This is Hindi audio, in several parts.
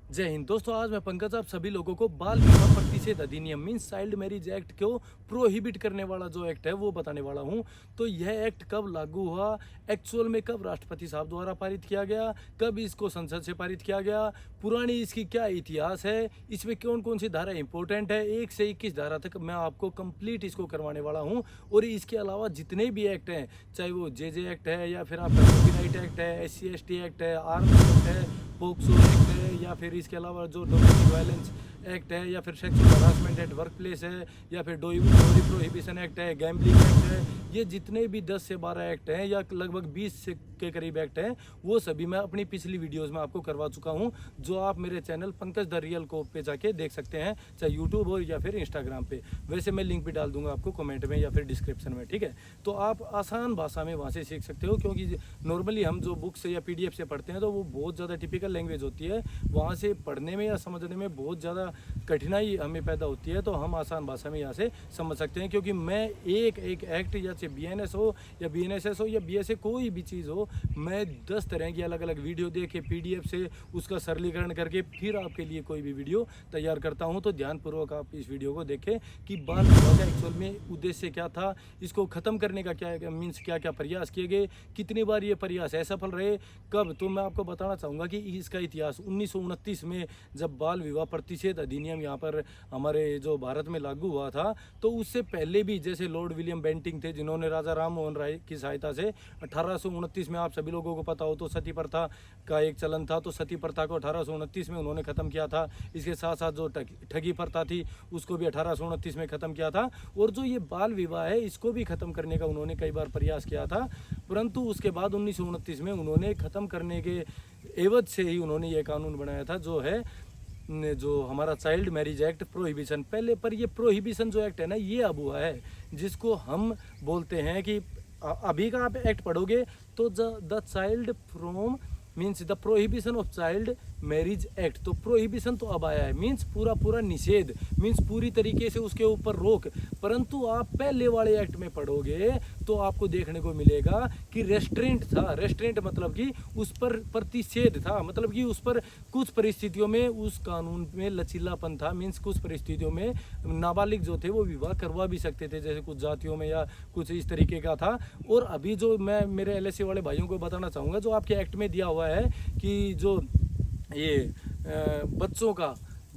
जय हिंद दोस्तों। आज मैं पंकज आप सभी लोगों को बाल विवाह प्रतिषेध अधिनियम मीन्स चाइल्ड मैरिज एक्ट को प्रोहिबिट करने वाला जो एक्ट है वो बताने वाला हूं। तो यह एक्ट कब लागू हुआ, एक्चुअल में कब राष्ट्रपति साहब द्वारा पारित किया गया, कब इसको संसद से पारित किया गया, पुरानी इसकी क्या इतिहास है, इसमें कौन कौन सी धारा इंपॉर्टेंट है, 1 से 21 धारा तक मैं आपको कंप्लीट इसको करवाने वाला हूँ। और इसके अलावा जितने भी एक्ट हैं, चाहे वो जे एक्ट है या फिर आपका कॉपीराइट एक्ट है, SC ST एक्ट है, आर्म्स एक्ट है, पोक्सो एक्ट है, या फिर इसके अलावा जो डोमेस्टिक वायलेंस एक्ट है, या फिर sexual harassment at work place है, या फिर डोरी प्रोहिबिशन एक्ट है, गैम्बलिंग एक्ट है, ये जितने भी 10 से 12 एक्ट हैं या लगभग 20 से के करीब एक्ट हैं, वो सभी मैं अपनी पिछली वीडियोस में आपको करवा चुका हूं, जो आप मेरे चैनल पंकज द रियल को पे जाके देख सकते हैं, चाहे यूट्यूब हो या फिर इंस्टाग्राम पे। वैसे मैं लिंक भी डाल दूंगा आपको कमेंट में या फिर डिस्क्रिप्शन में, ठीक है। तो आप आसान भाषा में वहाँ से सीख सकते हो, क्योंकि नॉर्मली हम जो बुक से या PDF से पढ़ते हैं तो वो बहुत ज़्यादा टिपिकल लैंग्वेज होती है, वहाँ से पढ़ने में या समझने में बहुत ज़्यादा कठिनाई हमें पैदा होती है। तो हम आसान भाषा में यहाँ से समझ सकते हैं, क्योंकि मैं एक एक एक्ट, या चाहे BNS हो या BNSS हो या BSA कोई भी चीज़ हो, मैं 10 तरह की अलग अलग वीडियो देख के PDF से उसका सरलीकरण करके फिर आपके लिए कोई भी वीडियो तैयार करता हूँ। तो ध्यानपूर्वक आप इस वीडियो को देखें कि बाल विवाह का एक्चुअल में उद्देश्य क्या था, इसको ख़त्म करने का क्या मीन्स क्या क्या प्रयास किए गए, कितनी बार ये प्रयास असफल रहे, कब। तो मैं आपको बताना चाहूँगा कि इसका इतिहास 1929 में जब बाल विवाह प्रतिषेध अधिनियम यहाँ पर हमारे जो भारत में लागू हुआ था, तो उससे पहले भी जैसे लॉर्ड विलियम बेंटिंग थे, जिन्होंने राजा राम मोहन राय की सहायता से 1829 में, आप सभी लोगों को पता हो तो सती प्रथा का एक चलन था, तो सती प्रथा को 1829 में उन्होंने ख़त्म किया था। इसके साथ साथ जो ठगी प्रथा थी उसको भी 1829 में ख़त्म किया था। और जो ये बाल विवाह है इसको भी ख़त्म करने का उन्होंने कई बार प्रयास किया था, परंतु उसके बाद 1929 में उन्होंने ख़त्म करने के एवज से ही उन्होंने ये कानून बनाया था, जो है जो हमारा चाइल्ड मैरिज एक्ट प्रोहिबिशन। पहले पर ये प्रोहिबिशन जो एक्ट है ना, ये अब हुआ है, जिसको हम बोलते हैं कि अभी का आप एक्ट पढ़ोगे तो the child from means the prohibition of child marriage act. तो प्रोहिबिशन तो अब आया है, मीन्स पूरा पूरा निषेध, मीन्स पूरी तरीके से उसके ऊपर रोक। परंतु आप पहले वाले एक्ट में पढ़ोगे तो आपको देखने को मिलेगा कि रेस्ट्रेंट था। रेस्ट्रेंट मतलब कि उस पर प्रतिषेध था, मतलब कि उस पर कुछ परिस्थितियों में उस कानून में लचीलापन था, मीन्स कुछ परिस्थितियों में नाबालिग जो थे वो विवाह करवा भी सकते थे, जैसे कुछ जातियों में या कुछ इस तरीके का था। और अभी जो मैं मेरे LSC वाले भाइयों को बताना चाहूँगा, जो आपके एक्ट में दिया हुआ है कि जो ये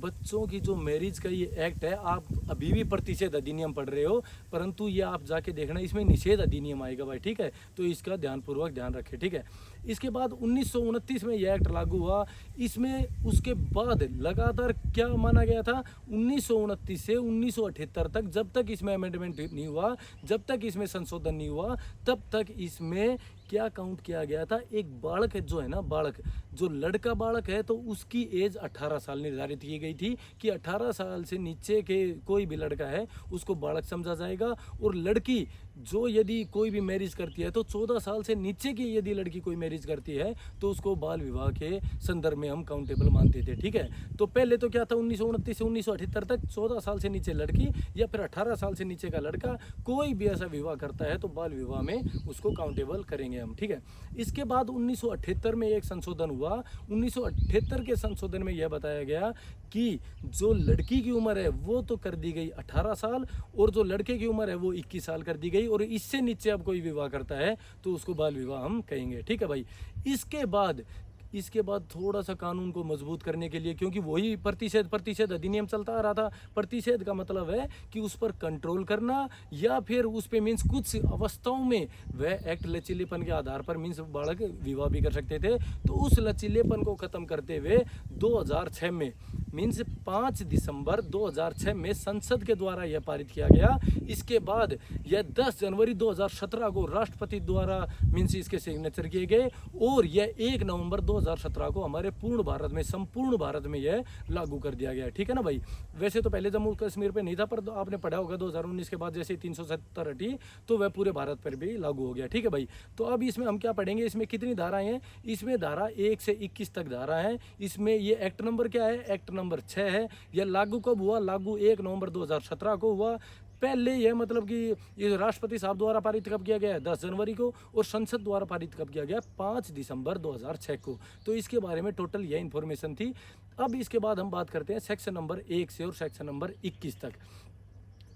बच्चों की जो मैरिज का ये एक्ट है, आप अभी भी प्रतिषेध अधिनियम पढ़ रहे हो, परंतु ये आप जाके देखना इसमें निषेध अधिनियम आएगा भाई, ठीक है। तो इसका ध्यानपूर्वक ध्यान रखें, ठीक है। इसके बाद 1929 में यह एक्ट लागू हुआ। इसमें उसके बाद लगातार क्या माना गया था, 1929 से 1978 तक, जब तक इसमें अमेंडमेंट नहीं हुआ, जब तक इसमें संशोधन नहीं हुआ, तब तक इसमें क्या काउंट किया गया था, एक बालक जो है ना, बालक जो लड़का बालक है तो उसकी एज 18 साल निर्धारित की गई थी, कि 18 साल से नीचे के कोई भी लड़का है उसको बालक समझा जाएगा। और लड़की जो यदि कोई भी मैरिज करती है तो 14 साल से नीचे की यदि लड़की कोई मैरिज करती है तो उसको बाल विवाह के संदर्भ में हम काउंटेबल मानते थे, ठीक है। तो पहले तो क्या था, 1929 से 1978 तक 14 साल से नीचे लड़की या फिर 18 साल से नीचे का लड़का कोई भी ऐसा विवाह करता है तो बाल विवाह में उसको काउंटेबल करेंगे हम, ठीक है। इसके बाद 1978 में एक संशोधन हुआ। 1978 के संशोधन में यह बताया गया कि जो लड़की की उम्र है वो तो कर दी गई 18 साल, और जो लड़के की उम्र है वो 21 साल कर दी गई, और इससे नीचे अब कोई विवाह करता है तो उसको बाल विवाह हम कहेंगे, ठीक है भाई। इसके बाद थोड़ा सा कानून को मजबूत करने के लिए, क्योंकि वही प्रतिषेध अधिनियम चलता आ रहा था। प्रतिषेध का मतलब है कि उस पर कंट्रोल करना, या फिर उस पे मीन्स कुछ अवस्थाओं में वह एक्ट लचीलेपन के आधार पर मीन्स बालक विवाह भी कर सकते थे। तो उस लचीलेपन को ख़त्म करते हुए 2006 में मीन्स 5 दिसंबर 2006 में संसद के द्वारा यह पारित किया गया। इसके बाद यह 10 जनवरी 2017 को राष्ट्रपति द्वारा मीन्स इसके सिग्नेचर किए गए, और यह 1 नवंबर 2017 को हमारे पूर्ण भारत में, संपूर्ण भारत में यह लागू कर दिया गया, ठीक है ना भाई। वैसे तो पहले जम्मू कश्मीर पे नहीं था, पर आपने पढ़ा होगा 2019 के बाद जैसे 370 हटी तो वह पूरे भारत पर भी लागू हो गया, ठीक है भाई। तो अब इसमें हम क्या पढ़ेंगे, इसमें कितनी धाराएं हैं, इसमें धारा 1 से 21 तक धारा है। इसमें ये एक्ट नंबर क्या है, एक्ट नंबर 6 है। यह लागू कब हुआ, लागू 1 नवंबर 2017 को हुआ। पहले यह मतलब कि ये राष्ट्रपति साहब द्वारा पारित कब किया गया है, 10 जनवरी को, और संसद द्वारा पारित कब किया गया, 5 दिसंबर 2006 को। तो इसके बारे में टोटल यह इन्फॉर्मेशन थी। अब इसके बाद हम बात करते हैं सेक्शन नंबर 1 से और सेक्शन नंबर 21 तक।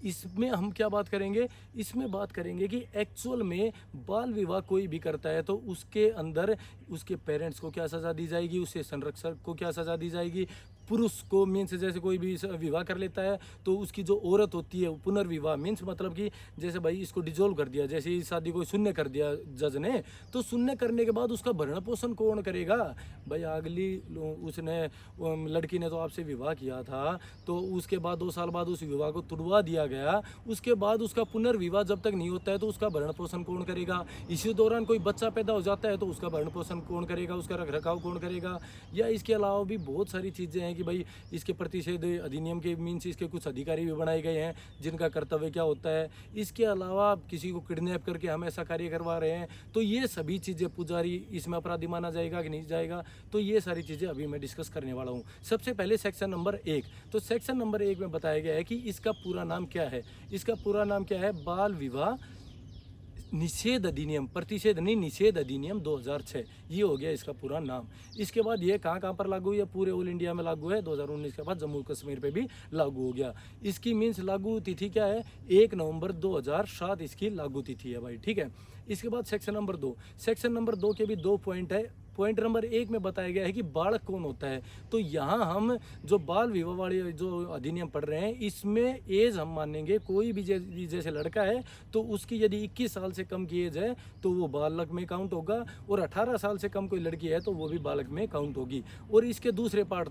इसमें हम क्या बात करेंगे, इसमें बात करेंगे कि एक्चुअल में बाल विवाह कोई भी करता है तो उसके अंदर उसके पेरेंट्स को क्या सज़ा दी जाएगी, उसके संरक्षक को क्या सज़ा दी जाएगी, पुरुष को मीन्स जैसे कोई भी विवाह कर लेता है तो उसकी जो औरत होती है पुनर्विवाह मीन्स मतलब कि जैसे भाई इसको डिजोल्व कर दिया, जैसे इस शादी को शून्य कर दिया जज ने, तो शून्य करने के बाद उसका भरण पोषण कौन करेगा भाई। अगली उसने लड़की ने तो आपसे विवाह किया था तो उसके बाद 2 साल बाद उस विवाह को तुड़वा दिया गया, उसके बाद उसका पुनर्विवाह जब तक नहीं होता है तो उसका भरण पोषण कौन करेगा। इसी दौरान कोई बच्चा पैदा हो जाता है तो उसका भरण पोषण कौन करेगा, उसका रख रखाव कौन करेगा। या इसके अलावा भी बहुत सारी चीज़ें हैं कि भाई इसके प्रतिषेध अधिनियम के मीन्स इसके कुछ अधिकारी भी बनाए गए हैं जिनका कर्तव्य क्या होता है। इसके अलावा किसी को किडनैप करके हम ऐसा कार्य करवा रहे हैं तो ये सभी चीज़ें पुजारी इसमें अपराधी माना जाएगा कि नहीं जाएगा, तो ये सारी चीज़ें अभी मैं डिस्कस करने वाला हूँ। सबसे पहले सेक्शन नंबर 1, तो सेक्शन नंबर 1 में बताया गया है कि इसका पूरा नाम क्या है। इसका पूरा नाम क्या है, बाल विवाह निषेध अधिनियम, प्रतिषेध नहीं निषेध अधिनियम 2006, ये हो गया इसका पूरा नाम। इसके बाद ये कहाँ पर लागू है, पूरे ऑल इंडिया में लागू है। 2019 के बाद जम्मू कश्मीर पे भी लागू हो गया। इसकी मीन्स लागू तिथि क्या है, 1 नवंबर 2007 इसकी लागू तिथि है भाई, ठीक है। इसके बाद सेक्शन नंबर 2, सेक्शन नंबर 2 के भी 2 पॉइंट है। पॉइंट नंबर 1 में बताया गया है कि बालक कौन होता है, तो यहाँ हम जो बाल विवाह वाले जो अधिनियम पढ़ रहे हैं इसमें एज हम मानेंगे कोई भी जैसे लड़का है तो उसकी यदि 21 साल से कम की एज है तो वो बालक में काउंट होगा, और 18 साल से कम कोई लड़की है तो वो भी बालक में काउंट होगी। और इसके दूसरे पार्ट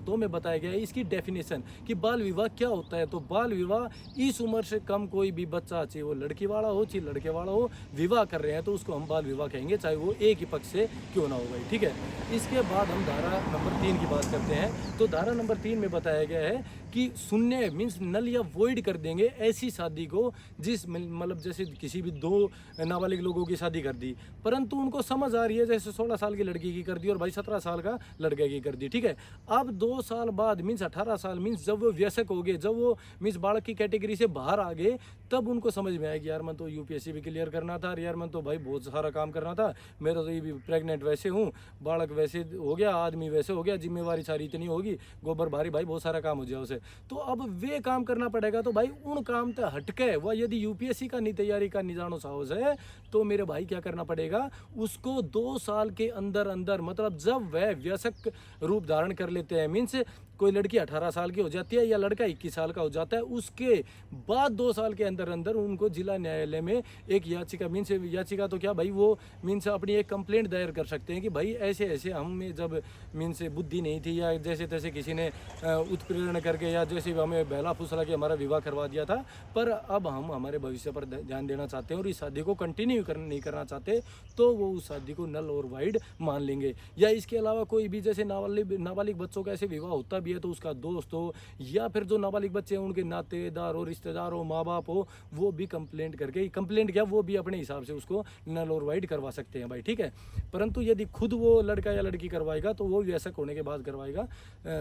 2 में बताया गया है इसकी डेफिनेशन कि बाल विवाह क्या होता है। तो बाल विवाह इस उम्र से कम कोई भी बच्चा, चाहे वो लड़की वाला हो चाहे लड़के वाला हो, विवाह कर रहे हैं तो उसको हम बाल विवाह कहेंगे, चाहे वो एक ही पक्ष से क्यों ना हो भाई, ठीक है। इसके बाद हम धारा नंबर 3 की बात करते हैं। तो धारा नंबर 3 में बताया गया है कि शून्य मीन्स नल या वॉइड कर देंगे ऐसी शादी को जिस मतलब जैसे किसी भी 2 नाबालिग लोगों की शादी कर दी परंतु उनको समझ आ रही है जैसे 16 साल की लड़की की कर दी और भाई 17 साल का लड़के की कर दी, ठीक है। अब 2 साल बाद मीन्स 18 साल मीन्स जब वो वयस्क हो गए, जब वो मीन्स बालक की कैटेगरी से बाहर आ गए, तब उनको समझ में आया कि यार मैं तो यूपीएससी भी क्लियर करना था, यार मैं तो भाई बहुत सारा काम करना था, मेरा तो ये भी प्रेग्नेंट वैसे हूँ, बालक वैसे हो गया, आदमी वैसे हो गया, जिम्मेवारी सारी इतनी होगी, गोबर भारी भाई बहुत सारा काम हो जाए उसे, तो अब वे काम करना पड़ेगा। तो भाई उन काम से हटके वह यदि यूपीएससी का नहीं तैयारी का नहीं जानो साहस है तो मेरे भाई क्या करना पड़ेगा, उसको 2 साल के अंदर अंदर मतलब जब वह वयस्क रूप धारण कर लेते हैं, मीन्स कोई लड़की 18 साल की हो जाती है या लड़का 21 साल का हो जाता है, उसके बाद 2 साल के अंदर अंदर उनको जिला न्यायालय में एक याचिका मीन्स याचिका तो क्या भाई वो मीन्स अपनी एक कंप्लेंट दायर कर सकते हैं कि भाई ऐसे ऐसे हमें जब मीन्स बुद्धि नहीं थी या जैसे तैसे किसी ने उत्पीड़न करके या जैसे हमें बहला फुसला के हमारा विवाह करवा दिया था, पर अब हम हमारे भविष्य पर ध्यान देना चाहते हैं और इस शादी को कंटिन्यू नहीं करना चाहते, तो वो उस शादी को नल और वाइड मान लेंगे। या इसके अलावा कोई भी जैसे नाबालिग बच्चों का ऐसे विवाह होता भी है तो उसका दोस्त हो या फिर जो नाबालिग बच्चे हैं उनके नातेदार हो, रिश्तेदार हो, माँ बाप हो, वो भी कंप्लेंट क्या वो भी अपने हिसाब से उसको नल और वाइड करवा सकते हैं भाई, ठीक है। परंतु यदि खुद वो लड़का या लड़की करवाएगा तो वो वयस्क होने के बाद करवाएगा,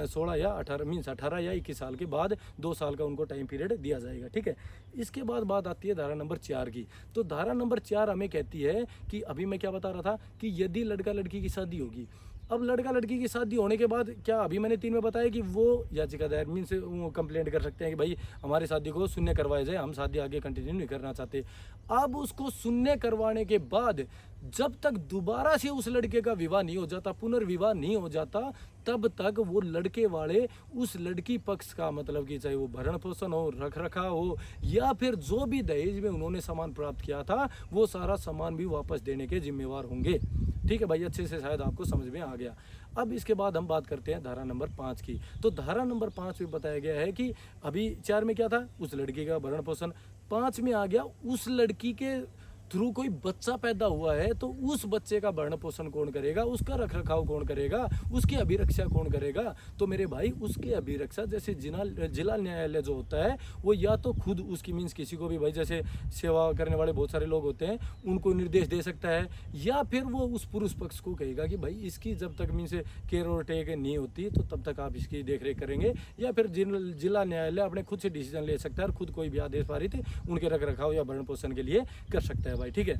16 या 18 मीन्स 18 या 21 साल के बाद 2 साल का उनको टाइम पीरियड दिया जाएगा, ठीक है। इसके बाद बात आती है धारा नंबर 4 की। तो धारा नंबर 4 हमें कहती है कि अभी मैं क्या बता रहा था कि यदि लड़का लड़की की शादी होगी, अब लड़का लड़की की शादी होने के बाद क्या अभी मैंने 3 में बताया कि वो याचिका दायर मीन्स वो कंप्लेंट कर सकते हैं कि भाई हमारी शादी को शून्य करवाया जाए, हम शादी आगे कंटिन्यू नहीं करना चाहते। अब उसको शून्य करवाने के बाद जब तक दोबारा से उस लड़के का विवाह नहीं हो जाता, पुनर्विवाह नहीं हो जाता, तब तक वो लड़के वाले उस लड़की पक्ष का मतलब कि चाहे वो भरण पोषण हो, रख रखाव हो या फिर जो भी दहेज में उन्होंने सामान प्राप्त किया था वो सारा सामान भी वापस देने के जिम्मेवार होंगे, ठीक है भाई। अच्छे से शायद आपको समझ में आ गया। अब इसके बाद हम बात करते हैं धारा नंबर 5 की। तो धारा नंबर 5 में बताया गया है कि अभी 4 में क्या था, उस लड़की का भरण पोषण, 5 में आ गया उस लड़की के थ्रू कोई बच्चा पैदा हुआ है तो उस बच्चे का भरण पोषण कौन करेगा, उसका रख रखाव कौन करेगा, उसकी अभिरक्षा कौन करेगा। तो मेरे भाई उसकी अभिरक्षा जैसे जिला न्यायालय जो होता है वो या तो खुद उसकी मीन्स किसी को भी भाई जैसे सेवा करने वाले बहुत सारे लोग होते हैं उनको निर्देश दे सकता है, या फिर वो उस पुरुष पक्ष को कहेगा कि भाई इसकी जब तक मीन्स केयर और टेक नहीं होती तो तब तक आप इसकी देखरेख करेंगे, या फिर जिला न्यायालय अपने खुद से डिसीजन ले सकता है और खुद कोई भी आदेश पारित उनके रख रखाव या भरण पोषण के लिए कर सकता है भाई, ठीक है।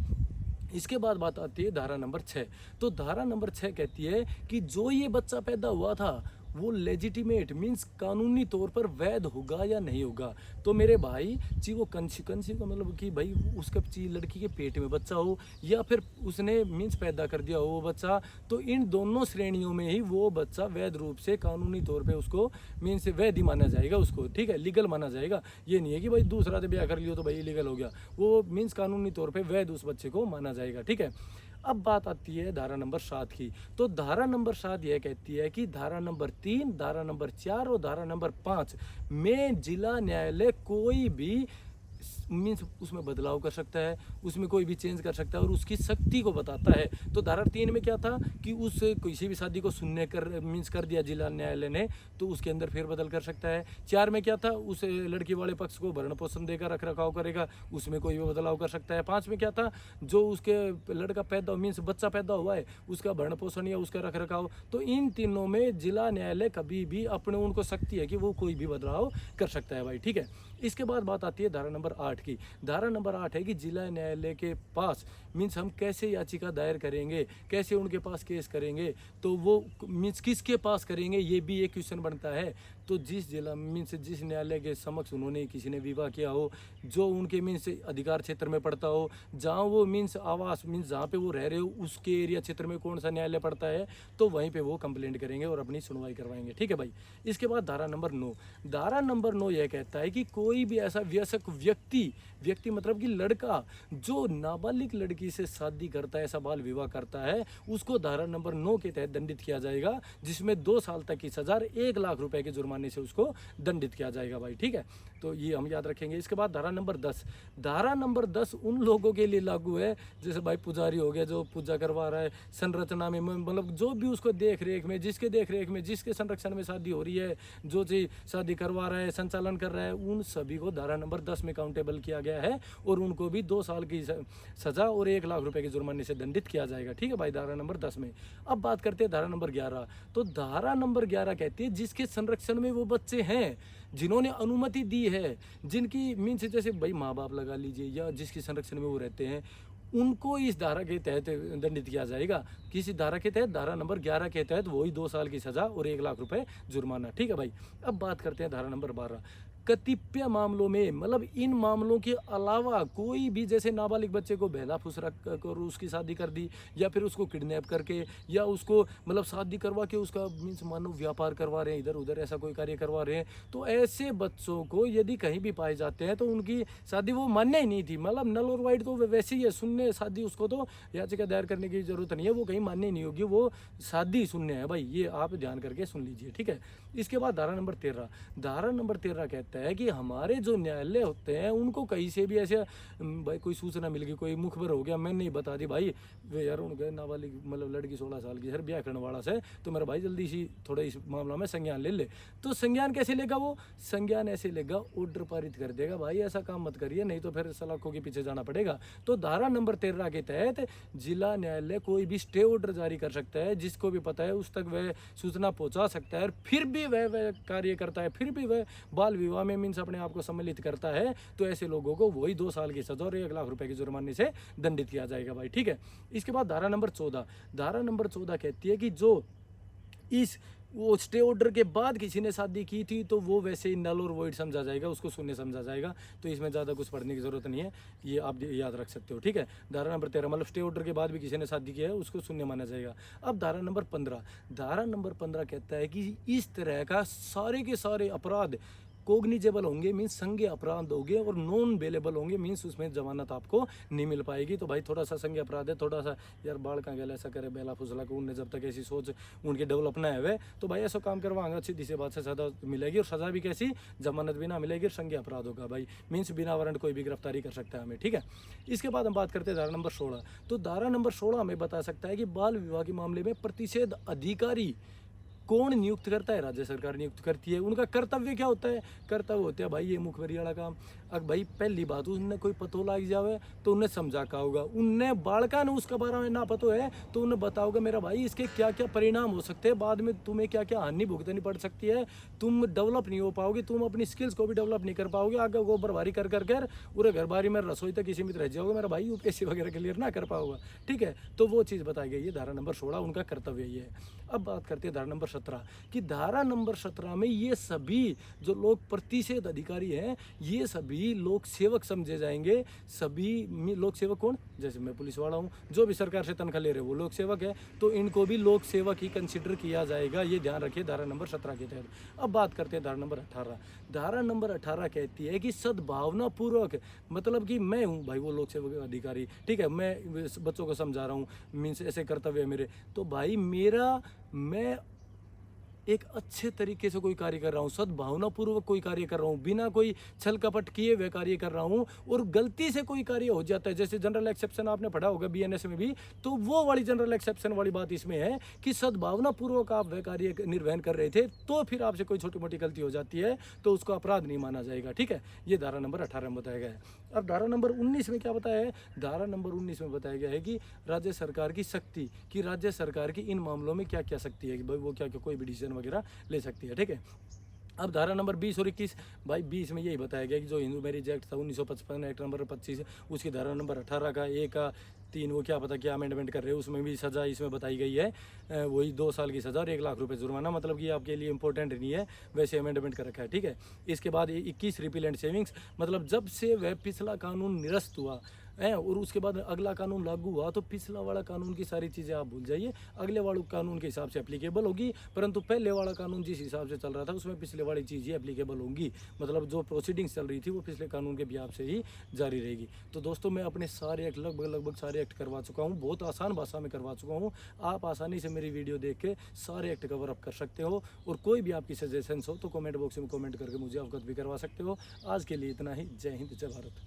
इसके बाद बात आती है धारा नंबर 6। तो धारा नंबर 6 कहती है कि जो ये बच्चा पैदा हुआ था वो लेजिटिमेट मीन्स कानूनी तौर पर वैध होगा या नहीं होगा। तो मेरे भाई जी वो कंसी का मतलब कि भाई उसका लड़की के पेट में बच्चा हो या फिर उसने मीन्स पैदा कर दिया हो वो बच्चा, तो इन दोनों श्रेणियों में ही वो बच्चा वैध रूप से कानूनी तौर पे उसको मीन्स वैध ही माना जाएगा उसको, ठीक है, लीगल माना जाएगा। ये नहीं है कि भाई दूसरा से ब्याह कर लियो तो भाई इलीगल हो गया, वो मीन्स कानूनी तौर पे वैध उस बच्चे को माना जाएगा, ठीक है। अब बात आती है धारा नंबर 7 की। तो धारा नंबर 7 यह कहती है कि धारा नंबर 3, धारा नंबर 4 और धारा नंबर 5 में जिला न्यायालय कोई भी मीन्स उसमें बदलाव कर सकता है, उसमें कोई भी चेंज कर सकता है और उसकी सख्ती को बताता है। तो धारा 3 में क्या था कि उस किसी भी शादी को सुनने कर मीन्स कर दिया जिला न्यायालय ने तो उसके अंदर फेरबदल कर सकता है। 4 में क्या था, उस लड़की वाले पक्ष को भरण पोषण देकर रख रखाव करेगा, उसमें कोई भी बदलाव कर सकता है। 5 में क्या था, जो उसके लड़का पैदा मीन्स बच्चा पैदा हुआ है उसका भरण पोषण या उसका रख रखाव, तो इन तीनों में जिला न्यायालय कभी भी अपने उनको शक्ति है कि वो कोई भी बदलाव कर सकता है भाई, ठीक है। इसके बाद बात आती है धारा नंबर 8 की। धारा नंबर 8 है कि जिला न्यायालय के पास मीन्स हम कैसे याचिका दायर करेंगे, कैसे उनके पास केस करेंगे, तो वो मीन्स किसके पास करेंगे ये भी एक क्वेश्चन बनता है। तो जिस जिला मीन्स जिस न्यायालय के समक्ष उन्होंने किसी ने विवाह किया हो, जो उनके मीन्स अधिकार क्षेत्र में पड़ता हो, जहाँ वो मीन्स आवास मीन्स जहाँ पे वो रह रहे हो उसके एरिया क्षेत्र में कौन सा न्यायालय पड़ता है, तो वहीं पे वो कंप्लेंट करेंगे और अपनी सुनवाई करवाएंगे, ठीक है भाई। इसके बाद धारा नंबर 9। धारा नंबर 9 यह कहता है कि कोई भी ऐसा वयस्क व्यक्ति मतलब कि लड़का जो नाबालिग लड़की से शादी करता है, ऐसा बाल विवाह करता है, उसको धारा नंबर 9 के तहत दंडित किया जाएगा, जिसमें 2 साल तक की सजा और 1 लाख रुपए के जुर्माने से उसको दंडित किया जाएगा भाई, ठीक है। तो ये हम याद रखेंगे। इसके बाद धारा नंबर 10। धारा नंबर 10 उन लोगों के लिए लागू है जैसे भाई पुजारी हो गया जो पूजा करवा रहा है, संरचना में मतलब जो भी उसको देख रेख में जिसके संरक्षण में शादी हो रही है, जो चीज शादी करवा रहा है, संचालन कर रहा है, उन सभी को धारा नंबर 10 में काउंटेबल किया गया है और उनको भी 2 साल की सजा और 1 लाख रुपए के जुर्माने से दंडित किया जाएगा, ठीक है भाई, धारा नंबर 10 में। अब बात करते हैं धारा नंबर 11। तो धारा नंबर 11 कहती है जिसके संरक्षण में वो बच्चे हैं, जिन्होंने अनुमति दी है, जिनकी मीन्स जैसे भाई माँ बाप लगा लीजिए या जिसके संरक्षण में वो रहते हैं, उनको इस धारा के तहत दंडित किया जाएगा। किसी धारा के तहत, धारा नंबर 11 के तहत वही 2 साल की सजा और 1 लाख रुपए जुर्माना, ठीक है भाई। अब बात करते हैं धारा नंबर 12। कतिपय मामलों में मतलब इन मामलों के अलावा कोई भी जैसे नाबालिग बच्चे को बहला फुसला कर उसकी शादी कर दी या फिर उसको किडनैप करके या उसको मतलब शादी करवा के उसका मीन्स मानो व्यापार करवा रहे हैं, इधर उधर ऐसा कोई कार्य करवा रहे हैं, तो ऐसे बच्चों को यदि कहीं भी पाए जाते हैं तो उनकी शादी वो मान्य ही नहीं थी, मतलब नल और वाइट तो वैसे ही है, शून्य शादी, उसको तो याचिका दायर करने की जरूरत नहीं है, वो कहीं मान्य नहीं होगी, वो शादी शून्य है भाई, ये आप ध्यान करके सुन लीजिए, ठीक है। इसके बाद धारा नंबर 13। धारा नंबर 13 कहता है कि हमारे जो न्यायालय होते हैं उनको कहीं से भी ऐसे भाई कोई सूचना मिल गई, कोई मुखबर हो गया, मैंने नहीं बता दी भाई वे यार उनके नाबालिग मतलब लड़की 16 साल की सर ब्याह करने वाला से, तो मेरा भाई जल्दी सी थोड़ा इस मामला में संज्ञान ले ले। तो संज्ञान कैसे लेगा वो? संज्ञान ऐसे लेगा, ऑर्डर पारित कर देगा, भाई ऐसा काम मत करिए नहीं तो फिर सलाखों के पीछे जाना पड़ेगा। तो धारा नंबर 13 के तहत जिला न्यायालय कोई भी स्टे ऑर्डर जारी कर सकता है, जिसको भी पता है उस तक वह सूचना पहुंचा सकता है, और फिर भी वह कार्य करता है, फिर भी वह बाल विवाह में मीन्स अपने आप को सम्मिलित करता है, तो ऐसे लोगों को वही 2 साल की सजा और 1 लाख रुपए के जुर्माने से दंडित किया जाएगा भाई, ठीक है। इसके बाद धारा नंबर 14। धारा नंबर 14 कहती है कि जो इस वो स्टे ऑर्डर के बाद किसी ने शादी की थी तो वो वैसे ही नल और वॉइड समझा जाएगा, उसको शून्य समझा जाएगा, तो इसमें ज़्यादा कुछ पढ़ने की जरूरत नहीं है, ये आप याद रख सकते हो, ठीक है। धारा नंबर 13 मतलब स्टे ऑर्डर के बाद भी किसी ने शादी किया है उसको शून्य माना जाएगा। अब धारा नंबर 15। धारा नंबर 15 कहता है कि इस तरह का सारे के सारे अपराध कोग्निजेबल होंगे मीन्स संज्ञेय अपराध होंगे और नॉन बेलेबल होंगे मीन्स उसमें जमानत आपको नहीं मिल पाएगी। तो भाई थोड़ा सा संज्ञेय अपराध है, थोड़ा सा यार बाल का गला ऐसा करे बेला फुसला को, उनने जब तक ऐसी सोच उनके डेवलप ना है तो भाई ऐसा काम करवाएंगे, सीधी सी बात से सजा मिलेगी, और सजा भी कैसी, जमानत भी ना मिलेगी, संज्ञेय अपराध होगा भाई, मीन्स बिना वारंट कोई भी गिरफ्तारी कर सकता है हमें, ठीक है। इसके बाद हम बात करते हैं धारा नंबर 16। तो धारा नंबर 16 हमें बता सकता है कि बाल विवाह के मामले में प्रतिषेध अधिकारी कौन नियुक्त करता है? राज्य सरकार नियुक्त करती है। उनका कर्तव्य क्या होता है? कर्तव्य होता है भाई ये मुखबरी वाला काम। अब भाई पहली बात उनने कोई पतो लाग जावे तो उन्हें समझा का होगा, उनने बालका ने उसका बारे में ना पतो है तो उन्हें बताओगे मेरा भाई इसके क्या क्या परिणाम हो सकते हैं, बाद में तुम्हें क्या क्या हानि भुगतनी पड़ सकती है, तुम डेवलप नहीं हो पाओगे, तुम अपनी स्किल्स को भी डेवलप नहीं कर पाओगे, आगे गोबर भारी कर पूरे घर बारी में रसोई तक किसी में रह जाओगे, मेरा भाई यूपीएससी वगैरह क्लियर ना कर पाओगे, ठीक है। तो वो चीज़ बताई गई है धारा नंबर 16, उनका कर्तव्य ये है। अब बात करते हैं धारा नंबर 17। 17 कि धारा नंबर 17 में ये सभी जो लोग प्रतिषेध अधिकारी हैं ये सभी लोक सेवक समझे जाएंगे। सभी लोक सेवक कौन, जैसे मैं पुलिस वाला हूँ, जो भी सरकार से तनख्वाह ले रहे वो लोक सेवक है, तो इनको भी लोक सेवक ही कंसिडर किया जाएगा। ये ध्यान रखिए धारा नंबर 17 के तहत। अब बात करते हैं धारा नंबर 18। धारा नंबर 18 कहती है कि सद्भावना पूर्वक, मतलब कि मैं हूँ भाई वो लोक सेवक अधिकारी, ठीक है, मैं बच्चों को समझा रहा हूँ, मीन्स ऐसे कर्तव्य है मेरे, तो भाई मैं एक अच्छे तरीके से कोई कार्य कर रहा हूँ, सद्भावनापूर्वक कोई कार्य कर रहा हूँ, बिना कोई छल कपट किए हुए कार्य कर रहा हूँ, और गलती से कोई कार्य हो जाता है, जैसे जनरल एक्सेप्शन आपने पढ़ा होगा बीएनएस में भी, तो वो वाली जनरल एक्सेप्शन वाली बात इसमें है कि सद्भावनापूर्वक आप वह कार्य निर्वहन कर रहे थे, तो फिर आपसे कोई छोटी मोटी गलती हो जाती है तो उसको अपराध नहीं माना जाएगा। ठीक है, ये धारा नंबर 18 में बताया गया है। अब धारा नंबर 19 में क्या बताया है? धारा नंबर 19 में बताया गया है कि राज्य सरकार की शक्ति, कि राज्य सरकार की इन मामलों में क्या क्या शक्ति है, कि भाई वो क्या क्या कोई भी डिसीजन वगैरह ले सकती है। ठीक है, अब धारा नंबर 20 और 21, भाई 20 में यही बताया गया कि जो हिंदू मैरिज एक्ट था 1955 एक्ट नंबर 25, उसकी धारा नंबर 18 का 1 का 3 वो क्या पता क्या अमेंडमेंट कर रहे हो, उसमें भी सज़ा इसमें बताई गई है, वही 2 साल की सज़ा और 1 लाख रुपए जुर्माना, मतलब कि आपके लिए इंपॉर्टेंट नहीं है, वैसे अमेंडमेंट कर रखा है। ठीक है, इसके बाद 21 रिपील एंड सेविंग्स, मतलब जब से वह पिछला कानून निरस्त हुआ है और उसके बाद अगला कानून लागू हुआ तो पिछला वाला कानून की सारी चीज़ें आप भूल जाइए, अगले वाले कानून के हिसाब से एप्लीकेबल होगी, परंतु पहले वाला कानून जिस हिसाब से चल रहा था उसमें पिछले वाली चीज़ ही एप्लीकेबल होंगी, मतलब जो प्रोसीडिंग्स चल रही थी वो पिछले कानून के बिहाफ से ही जारी रहेगी। तो दोस्तों मैं अपने सारे एक्ट लगभग सारे एक्ट करवा चुका हूँ, बहुत आसान भाषा में करवा चुका हूँ, आप आसानी से मेरी वीडियो देख के सारे एक्ट कवर अप कर सकते हो, और कोई भी आपकी सजेशंस हो तो कमेंट बॉक्स में कमेंट करके मुझे अवगत भी करवा सकते हो। आज के लिए इतना ही, जय हिंद जय भारत।